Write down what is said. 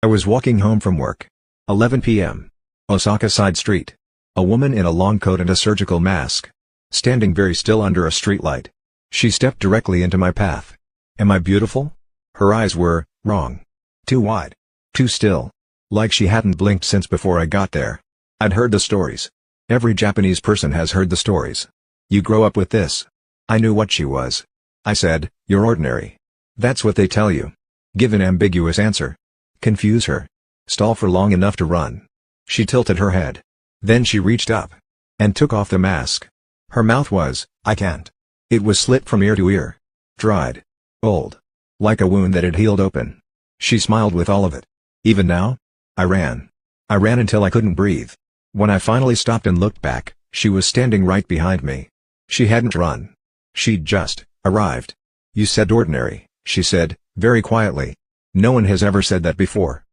I was walking home from work. 11 p.m. Osaka side street. A woman in a long coat and a surgical mask. Standing very still under a streetlight. She stepped directly into my path. Am I beautiful? Her eyes were wrong. Too wide. Too still. Like she hadn't blinked since before I got there. I'd heard the stories. Every Japanese person has heard the stories. You grow up with this. I knew what she was. I said, "You're ordinary." That's what they tell you. Give an ambiguous answer. Confuse her. Stall for long enough to run. She tilted her head. Then she reached up. And took off the mask. Her mouth was, I can't. It was slit from ear to ear. Dried. Old. Like a wound that had healed open. She smiled with all of it. Even now? I ran. I ran until I couldn't breathe. When I finally stopped and looked back, she was standing right behind me. She hadn't run. She'd just arrived. You said ordinary, she said, very quietly. No one has ever said that before.